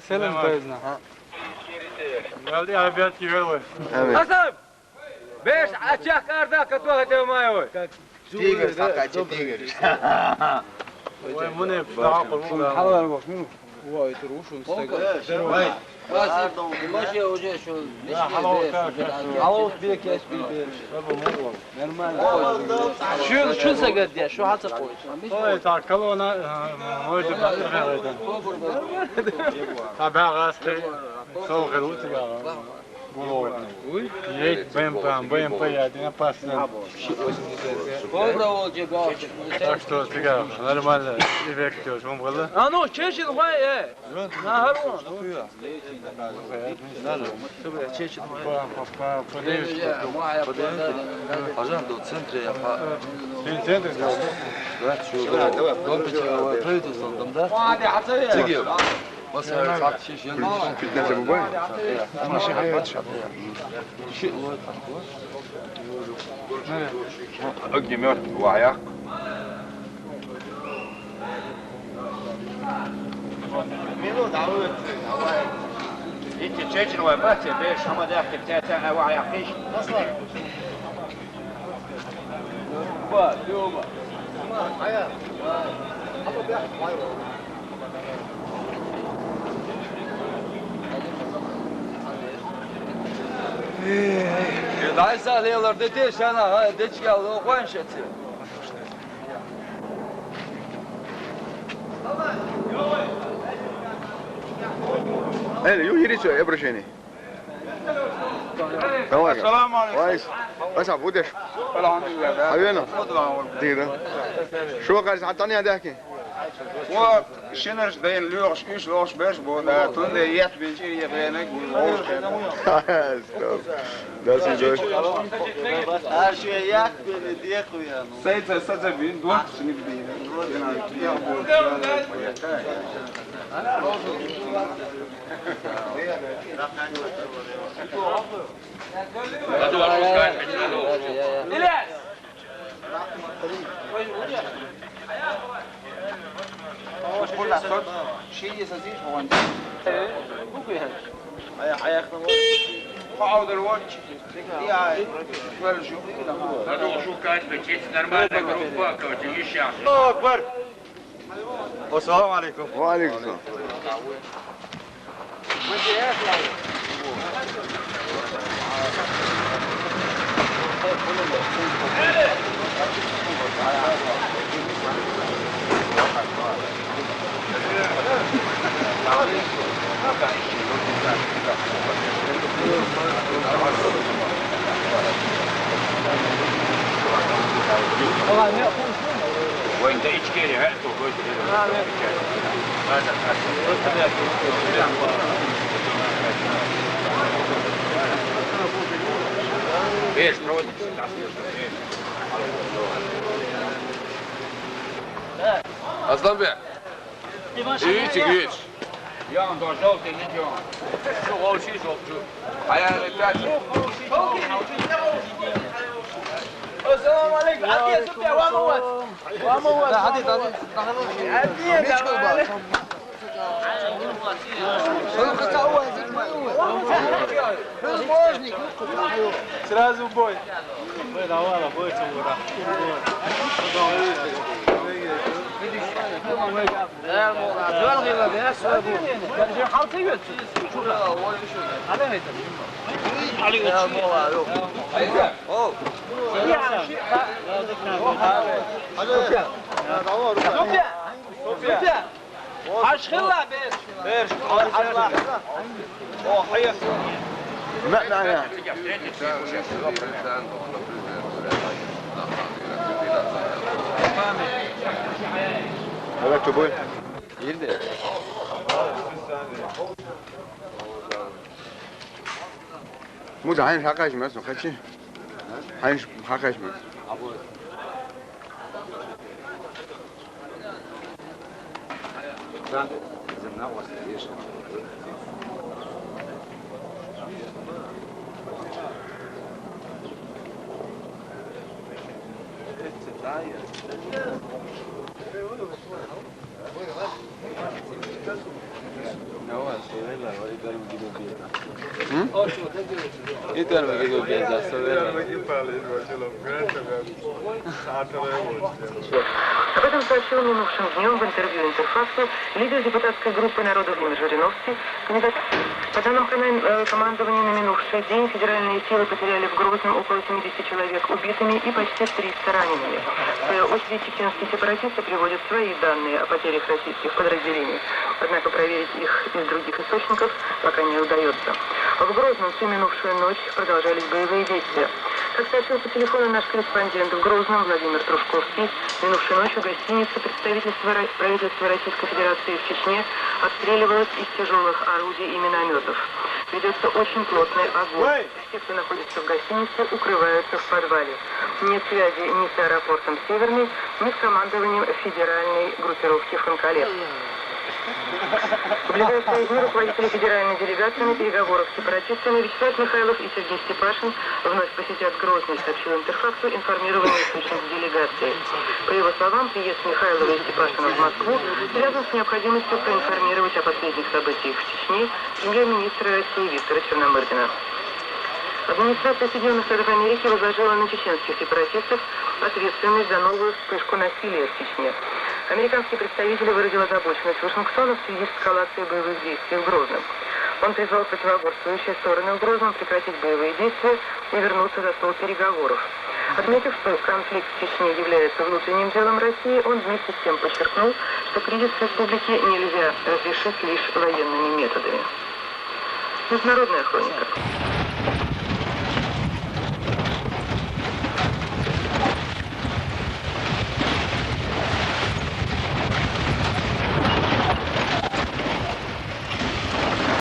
Selam teyzene. Geldi arabiyat gibi var. Evet. Hasan! Beş açık karda katwa hatema oy. Tiger sakaçı tiger. Vay bu ne? Daha kolay. حاول بقى منو هو يتروش ونستقبل راسي ماشي وجه شو عوض بيك يا اسبي شو سقد يا شو حاطط Vay takıl ona oydu ben. Tabii ağastı. Soğuk oldu ya. Есть БМП, один опасный. كوبرا وجه قاعد Так что цыган, нормально, эффект делаешь, он был. А ну, чешин вай, Нагарон. عشان دو центре я по Sen центр сделал? да что компьютер правительство там да تيجي مثلا ساعات شيء Fitness yapıyor. انا شيء حبات شاطر شيء Огнемет, ваяк. منو دعوت انت تشجن وبات بيش هم داخل تاتا وعي قيش اصلا با يوما ما حياه حطوا بيحط غيره Dayı sağlıyorlar dedi sana ha deç geldi o koyun şeti. Hele يو يريسو يا برشيني. السلام عليكم. كويس. بس عبودش. الحمد لله حبيبنا. دقيقة. شو قال حطني هذاك؟ وشنرش دين لوغش ايش لوغش باش بودا تون يات بنجي يبينك ده سيدوش. her şey yak beni diye koyuyor. Sayta sadece bin dört sınıf değil. كل صوت شيء يسازيش هو انت ممكن هياخدوا قعود الوجه يا فرجوا هذا شو كان بتشيت نرمال جروبا كوتشي الشعب الله اكبر والسلام عليكم وعليكم السلام. وانت ايش كيري هاتو ايش проводить Aslan Bey. İyi güç. يا انت جولتي اليوم شو غول شي شو Ayağını taş. السلام عليكم. عدي يا سبيع واموت. واموت. لا عدي عدي. عدي يا Сразу в бой. Бой давала, бой цура. Haşkınla bir. O hayır. لا لا لا. هذاك تبوي. Yirdi. مو ده حين حقاش مثلا خدشي. حين حقاش مثلا. Об этом сообщил минувшим днем в интервью Интерфаксу лидер депутатской группы народа Владимир Жириновский. По данным командования, на минувший день федеральные силы потеряли в Грозном около 70 человек убитыми и почти 300 ранеными. В свою очередь, чеченские сепаратисты приводят свои данные о потерях российских подразделений. Однако проверить их из других источников пока не удается. В Грозном всю минувшую ночь продолжались боевые действия. Как сообщил по телефону наш корреспондент в Грозном Владимир Трушковский, минувшей ночью гостиница представительства Российской Федерации в Чечне обстреливалась из тяжелых орудий и минометов. Ведется очень плотный огонь. Все, кто находится в гостинице, укрываются в подвале. Нет связи ни с аэропортом Северный, ни с командованием федеральной группировки Фанкалет. В ближайшие дни руководители федеральной делегации на переговорах с сепаратистами Вячеслав Михайлов и Сергей Степашин вновь посетят Грозный, сообщил Интерфаксу информированный источник делегации. По его словам, приезд Михайлова и Степашина в Москву связан с необходимостью проинформировать о последних событиях в Чечне премьер-министра России Виктора Черномырдина. Администрация Соединенных Штатов Америки возложила на чеченских сепаратистов ответственность за новую вспышку насилия в Чечне. Американский представитель выразил озабоченность Вашингтона в связи с эскалацией боевых действий в Грозном. Он призвал противоборствующие стороны в Грозном прекратить боевые действия и вернуться за стол переговоров. Отметив, что конфликт в Чечне является внутренним делом России, он вместе с тем подчеркнул, что кризис в республике нельзя разрешить лишь военными методами. Международная хроника.